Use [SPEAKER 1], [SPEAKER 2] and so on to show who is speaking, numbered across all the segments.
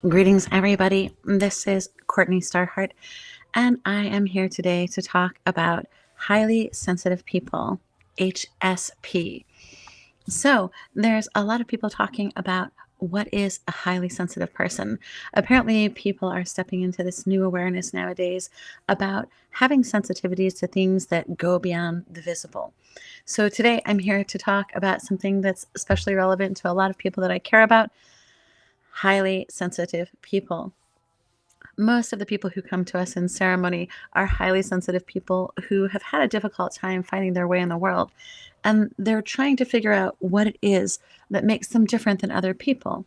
[SPEAKER 1] Greetings, everybody. This is Courtni StarHeart, and I am here today to talk about highly sensitive people, HSP. So, there's a lot of people talking about what is a highly sensitive person. Apparently, people are stepping into this new awareness nowadays about having sensitivities to things that go beyond the visible. So, today I'm here to talk about something that's especially relevant to a lot of people that I care about: highly sensitive people. Most of the people who come to us in ceremony are highly sensitive people who have had a difficult time finding their way in the world. And they're trying to figure out what it is that makes them different than other people.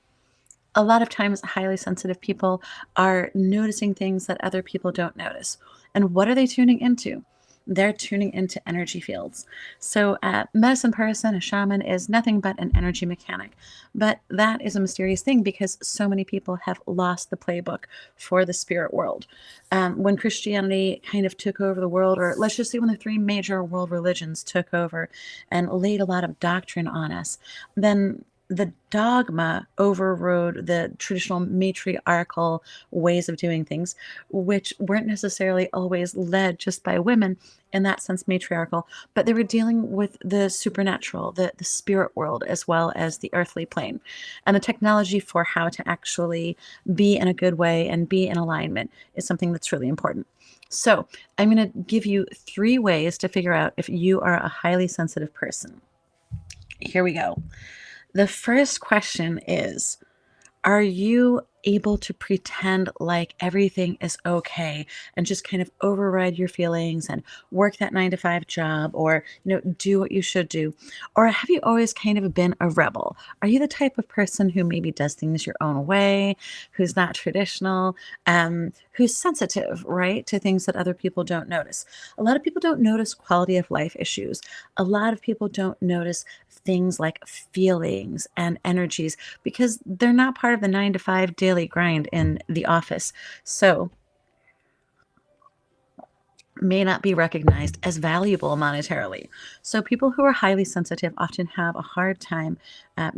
[SPEAKER 1] A lot of times, highly sensitive people are noticing things that other people don't notice. And what are they tuning into? They're tuning into energy fields. So, a medicine person, a shaman, is nothing but an energy mechanic. But that is a mysterious thing because so many people have lost the playbook for the spirit world. When Christianity kind of took over the world, or let's just say when the three major world religions took over and laid a lot of doctrine on us, then the dogma overrode the traditional matriarchal ways of doing things, which weren't necessarily always led just by women, in that sense, matriarchal, but they were dealing with the supernatural, the spirit world, as well as the earthly plane. And the technology for how to actually be in a good way and be in alignment is something that's really important. So, I'm going to give you 3 ways to figure out if you are a highly sensitive person. Here we go. The first question is, are you able to pretend like everything is okay and just kind of override your feelings and work that 9 to 5 job, or do what you should do? Or have you always kind of been a rebel? Are you the type of person who maybe does things your own way, who's not traditional, who's sensitive, right, to things that other people don't notice? A lot of people don't notice quality of life issues. A lot of people don't notice things like feelings and energies because they're not part of the 9 to 5 daily grind in the office. So, may not be recognized as valuable monetarily. So, people who are highly sensitive often have a hard time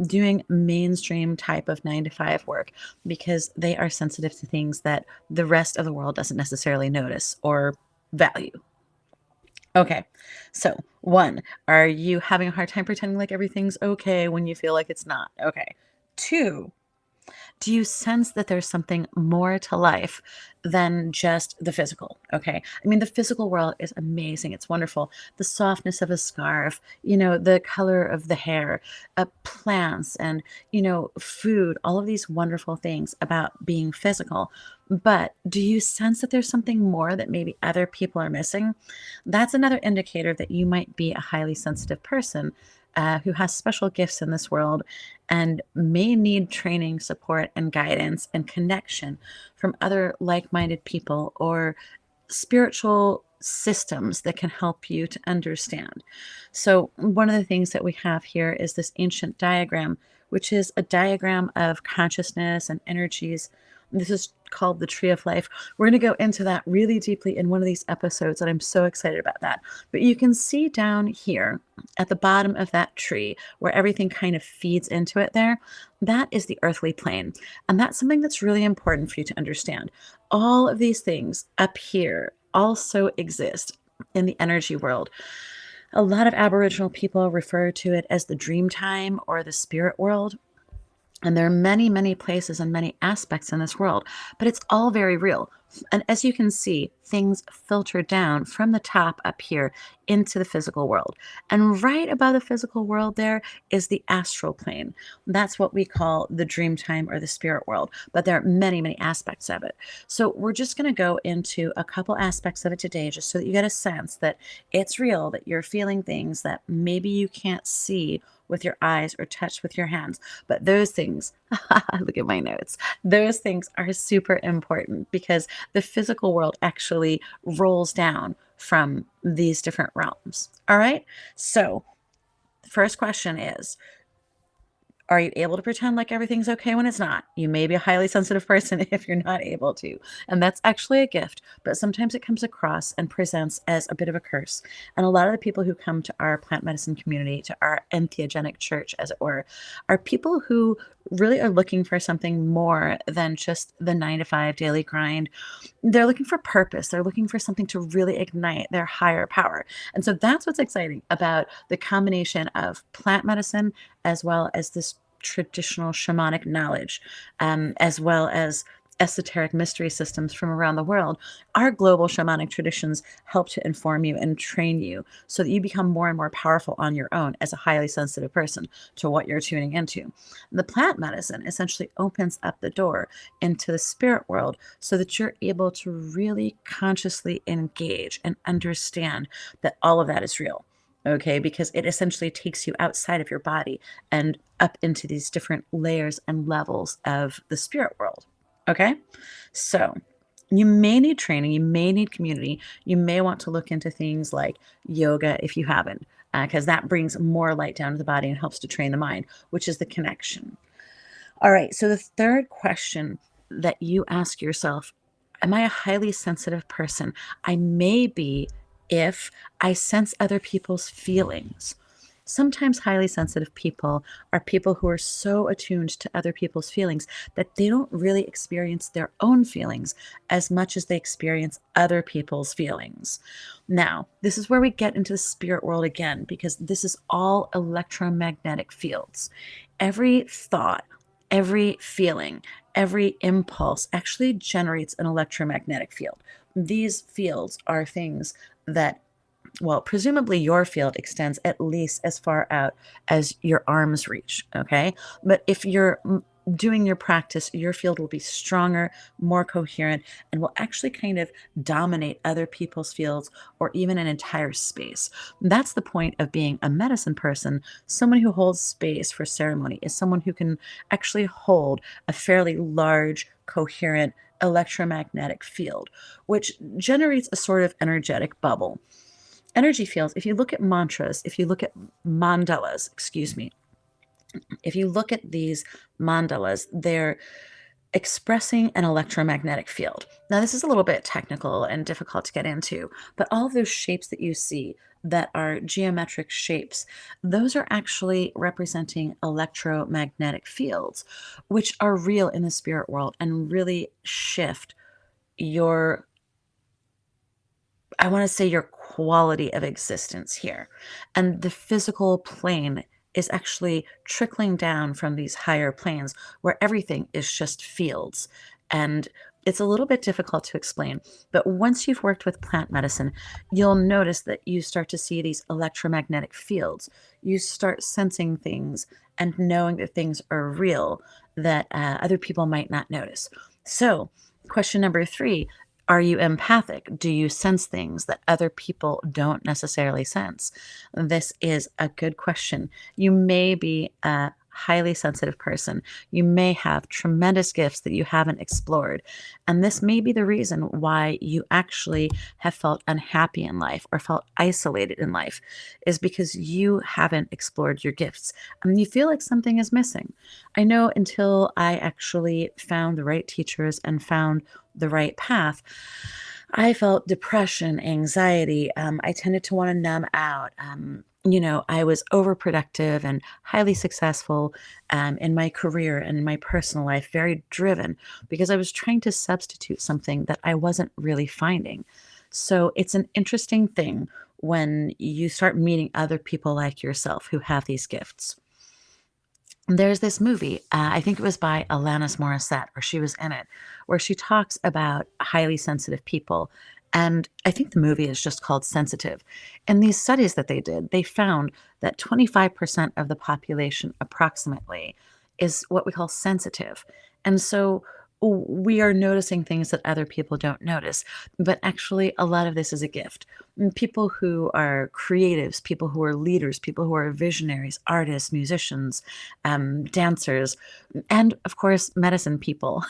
[SPEAKER 1] doing mainstream type of 9 to 5 work because they are sensitive to things that the rest of the world doesn't necessarily notice or value. Okay, so 1, are you having a hard time pretending like everything's okay when you feel like it's not? Okay. 2, do you sense that there's something more to life than just the physical? Okay. I mean, the physical world is amazing. It's wonderful. The softness of a scarf, the color of the hair, plants, and, food, all of these wonderful things about being physical. But do you sense that there's something more that maybe other people are missing? That's another indicator that you might be a highly sensitive person. Who has special gifts in this world and may need training, support, and guidance and connection from other like minded people or spiritual systems that can help you to understand. So, one of the things that we have here is this ancient diagram, which is a diagram of consciousness and energies. This is called the Tree of Life. We're going to go into that really deeply in one of these episodes, and I'm so excited about that. But you can see down here at the bottom of that tree where everything kind of feeds into it there, that is the earthly plane. And that's something that's really important for you to understand. All of these things up here also exist in the energy world. A lot of Aboriginal people refer to it as the DreamTime or the spirit world. And there are many, many places and many aspects in this world, but it's all very real. And as you can see, things filter down from the top up here into the physical world. And right above the physical world there is the astral plane. That's what we call the dream time or the spirit world. But there are many, many aspects of it. So we're just going to go into a couple aspects of it today, just so that you get a sense that it's real, that you're feeling things that maybe you can't see with your eyes or touch with your hands. But those things, look at my notes, those things are super important because the physical world actually rolls down from these different realms. All right. So, the first question is, are you able to pretend like everything's okay when it's not? You may be a highly sensitive person if you're not able to. And that's actually a gift, but sometimes it comes across and presents as a bit of a curse. And a lot of the people who come to our plant medicine community, to our entheogenic church, as it were, are people who really are looking for something more than just the 9 to 5 daily grind. They're looking for purpose. They're looking for something to really ignite their higher power. And so that's what's exciting about the combination of plant medicine as well as this traditional shamanic knowledge, as well as esoteric mystery systems from around the world. Our global shamanic traditions help to inform you and train you so that you become more and more powerful on your own as a highly sensitive person to what you're tuning into. The plant medicine essentially opens up the door into the spirit world so that you're able to really consciously engage and understand that all of that is real. Okay, because it essentially takes you outside of your body and up into these different layers and levels of the spirit world. Okay, so you may need training, you may need community, you may want to look into things like yoga if you haven't, because that brings more light down to the body and helps to train the mind, which is the connection. All right. So the third question that you ask yourself, am I a highly sensitive person? I may be if I sense other people's feelings. Sometimes highly sensitive people are people who are so attuned to other people's feelings that they don't really experience their own feelings as much as they experience other people's feelings. Now, this is where we get into the spirit world again, because this is all electromagnetic fields. Every thought, every feeling, every impulse actually generates an electromagnetic field. These fields are things that, well, presumably your field extends at least as far out as your arms reach, okay? But if you're doing your practice, your field will be stronger, more coherent, and will actually kind of dominate other people's fields or even an entire space. That's the point of being a medicine person. Someone who holds space for ceremony is someone who can actually hold a fairly large, coherent electromagnetic field, which generates a sort of energetic bubble. Energy fields, if you look at mantras, if you look at mandalas, excuse me, if you look at these mandalas, they're expressing an electromagnetic field. Now, this is a little bit technical and difficult to get into, but all of those shapes that you see that are geometric shapes, those are actually representing electromagnetic fields, which are real in the spirit world and really shift your, I want to say, your quality of existence here. And the physical plane is actually trickling down from these higher planes where everything is just fields. And it's a little bit difficult to explain, but once you've worked with plant medicine, you'll notice that you start to see these electromagnetic fields. You start sensing things and knowing that things are real that other people might not notice. So, question number 3, are you empathic? Do you sense things that other people don't necessarily sense? This is a good question. You may be a highly sensitive person. You may have tremendous gifts that you haven't explored. And this may be the reason why you actually have felt unhappy in life or felt isolated in life, is because you haven't explored your gifts and you feel like something is missing. I know until I actually found the right teachers and found the right path, I felt depression, anxiety. I tended to want to numb out. I was overproductive and highly successful in my career and in my personal life, very driven because I was trying to substitute something that I wasn't really finding. So it's an interesting thing when you start meeting other people like yourself who have these gifts. There's this movie, I think it was by Alanis Morissette, or she was in it, where she talks about highly sensitive people. And I think the movie is just called Sensitive. In these studies that they did, they found that 25% of the population approximately is what we call sensitive. And so we are noticing things that other people don't notice. But actually, a lot of this is a gift. People who are creatives, people who are leaders, people who are visionaries, artists, musicians, dancers, and of course, medicine people,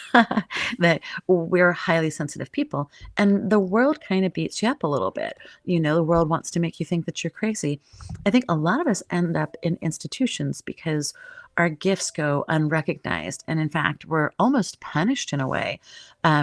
[SPEAKER 1] that we're highly sensitive people. And the world kind of beats you up a little bit. The world wants to make you think that you're crazy. I think a lot of us end up in institutions because our gifts go unrecognized. And in fact, we're almost punished in a way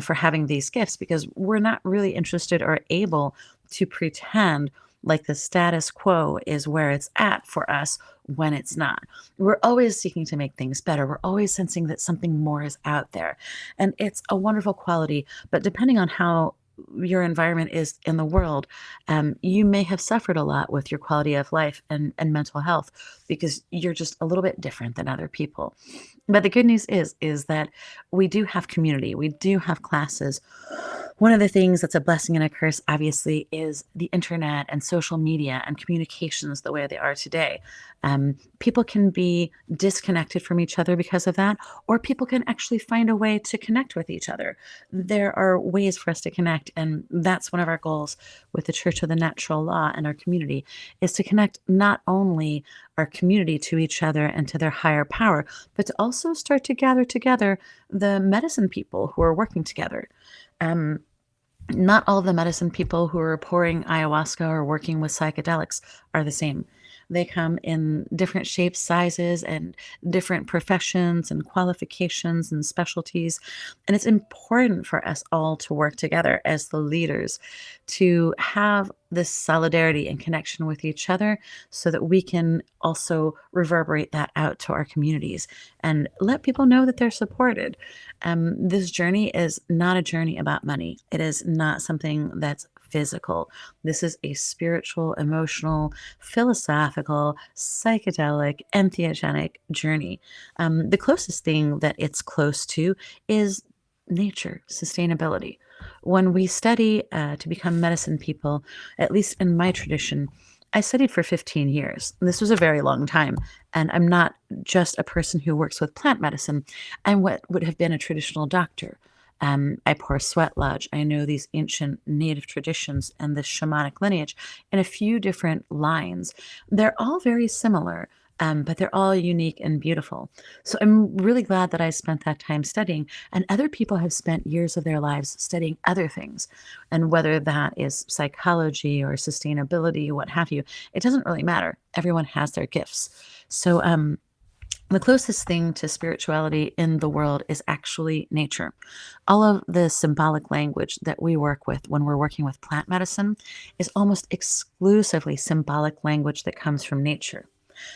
[SPEAKER 1] for having these gifts because we're not really interested or able to pretend like the status quo is where it's at for us when it's not. We're always seeking to make things better. We're always sensing that something more is out there. And it's a wonderful quality, but depending on how your environment is in the world, you may have suffered a lot with your quality of life and mental health because you're just a little bit different than other people. But the good news is that we do have community. We do have classes. One of the things that's a blessing and a curse, obviously, is the internet and social media and communications the way they are today. People can be disconnected from each other because of that, or people can actually find a way to connect with each other. There are ways for us to connect, and that's one of our goals with the Church of the Natural Law and our community is to connect not only our community to each other and to their higher power, but to also start to gather together the medicine people who are working together. Um, Not all of the medicine people who are pouring ayahuasca or working with psychedelics are the same. They come in different shapes, sizes, and different professions and qualifications and specialties. And it's important for us all to work together as the leaders to have this solidarity and connection with each other so that we can also reverberate that out to our communities and let people know that they're supported. This journey is not a journey about money. It is not something that's physical. This is a spiritual, emotional, philosophical, psychedelic, entheogenic journey. The closest thing that it's close to is nature, sustainability. When we study to become medicine people, at least in my tradition, I studied for 15 years. This was a very long time. And I'm not just a person who works with plant medicine. I'm what would have been a traditional doctor. I pour sweat lodge. I know these ancient native traditions and this shamanic lineage in a few different lines. They're all very similar, but they're all unique and beautiful. So I'm really glad that I spent that time studying, and other people have spent years of their lives studying other things. And whether that is psychology or sustainability, what have you, it doesn't really matter. Everyone has their gifts. So, the closest thing to spirituality in the world is actually nature. All of the symbolic language that we work with when we're working with plant medicine is almost exclusively symbolic language that comes from nature.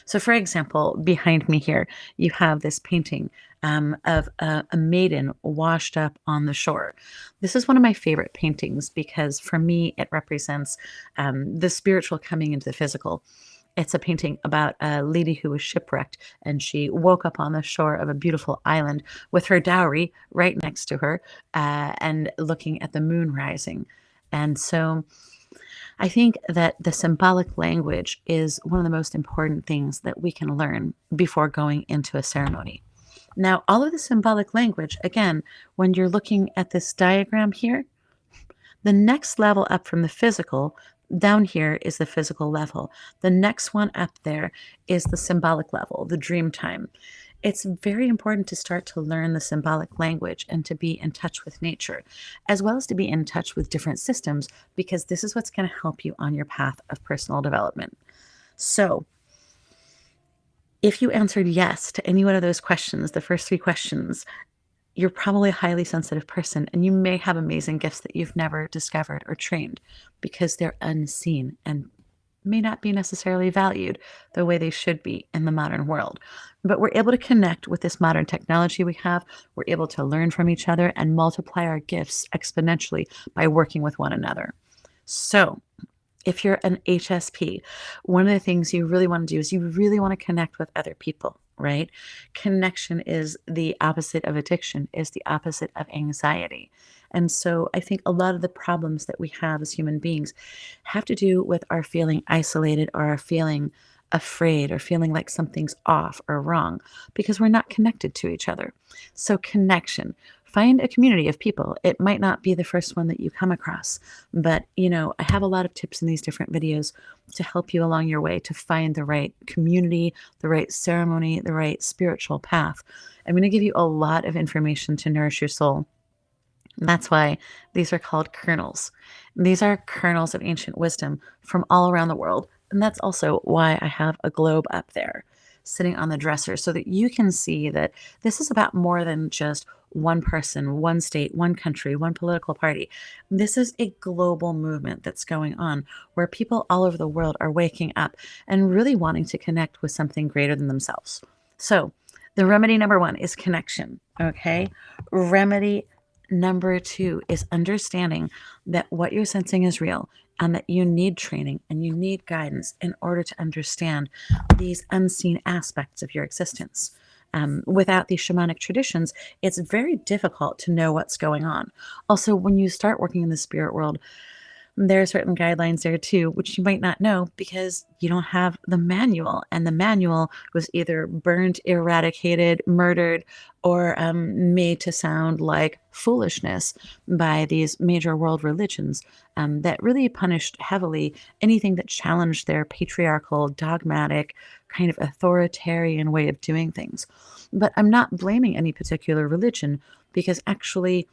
[SPEAKER 1] So, for example, behind me here, you have this painting of a maiden washed up on the shore. This is one of my favorite paintings because for me, it represents the spiritual coming into the physical. It's a painting about a lady who was shipwrecked and she woke up on the shore of a beautiful island with her dowry right next to her and looking at the moon rising. And so I think that the symbolic language is one of the most important things that we can learn before going into a ceremony. Now, all of the symbolic language, again, when you're looking at this diagram here, the next level up from the physical, down here is the physical level. The next one up there is the symbolic level, the dream time. It's very important to start to learn the symbolic language and to be in touch with nature, as well as to be in touch with different systems, because this is what's going to help you on your path of personal development. So, if you answered yes to any one of those questions, the first three questions, you're probably a highly sensitive person and you may have amazing gifts that you've never discovered or trained because they're unseen and may not be necessarily valued the way they should be in the modern world. But we're able to connect with this modern technology we have. We're able to learn from each other and multiply our gifts exponentially by working with one another. So, if you're an HSP, one of the things you really want to do is you really want to connect with other people, right? Connection is the opposite of addiction, is the opposite of anxiety. And so I think a lot of the problems that we have as human beings have to do with our feeling isolated or our feeling afraid or feeling like something's off or wrong because we're not connected to each other. So connection. Find a community of people. It might not be the first one that you come across, but I have a lot of tips in these different videos to help you along your way to find the right community, the right ceremony, the right spiritual path. I'm going to give you a lot of information to nourish your soul. That's why these are called kernels. These are kernels of ancient wisdom from all around the world. And that's also why I have a globe up there. sitting on the dresser so that you can see that this is about more than just one person, one state, one country, one political party. This is a global movement that's going on where people all over the world are waking up and really wanting to connect with something greater than themselves. So, the remedy number one is connection, okay? Remedy number two is understanding that what you're sensing is real and that you need training and you need guidance in order to understand these unseen aspects of your existence. Without these shamanic traditions, it's very difficult to know what's going on. Also, when you start working in the spirit world, there are certain guidelines there too, which you might not know because you don't have the manual. And the manual was either burned, eradicated, murdered, or made to sound like foolishness by these major world religions that really punished heavily anything that challenged their patriarchal, dogmatic, kind of authoritarian way of doing things. But I'm not blaming any particular religion because actually,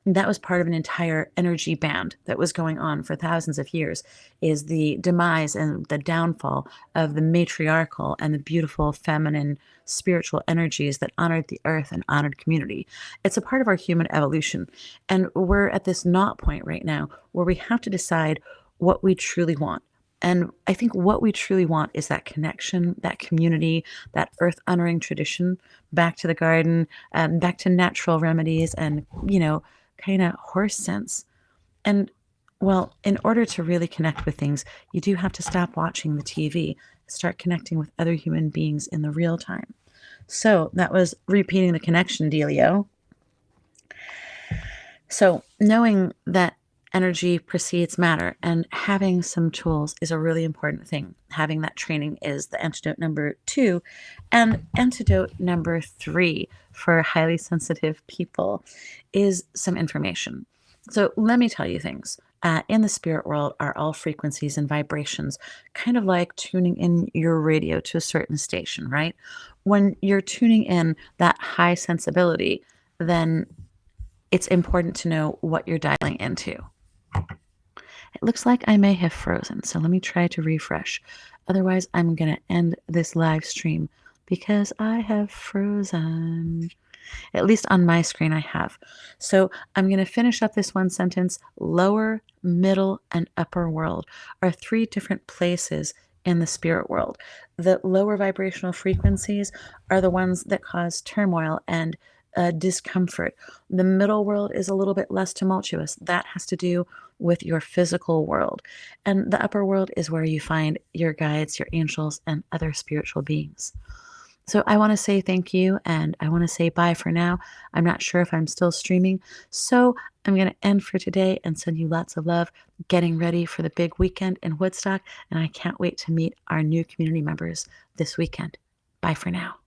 [SPEAKER 1] that was part of an entire energy band that was going on for thousands of years, is the demise and the downfall of the matriarchal and the beautiful feminine spiritual energies that honored the earth and honored community. It's a part of our human evolution. And we're at this knot point right now where we have to decide what we truly want. And I think what we truly want is that connection, that community, that earth honoring tradition, back to the garden, back to natural remedies and, kind of horse sense. And well, in order to really connect with things, you do have to stop watching the TV, start connecting with other human beings in the real time. So that was repeating the connection, Delio. So knowing that energy precedes matter and having some tools is a really important thing. Having that training is the antidote number two. And antidote number three for highly sensitive people is some information. So let me tell you things. In the spirit world are all frequencies and vibrations, kind of like tuning in your radio to a certain station, right? When you're tuning in that high sensibility, then it's important to know what you're dialing into. It looks like I may have frozen, so let me try to refresh. Otherwise, I'm going to end this live stream because I have frozen. At least on my screen I have. So I'm going to finish up this one sentence. Lower, middle, and upper world are three different places in the spirit world. The lower vibrational frequencies are the ones that cause turmoil and discomfort. The middle world is a little bit less tumultuous. That has to do with your physical world. And the upper world is where you find your guides, your angels, and other spiritual beings. So I want to say thank you, and I want to say bye for now. I'm not sure if I'm still streaming, so I'm going to end for today and send you lots of love, getting ready for the big weekend in Woodstock, and I can't wait to meet our new community members this weekend. Bye for now.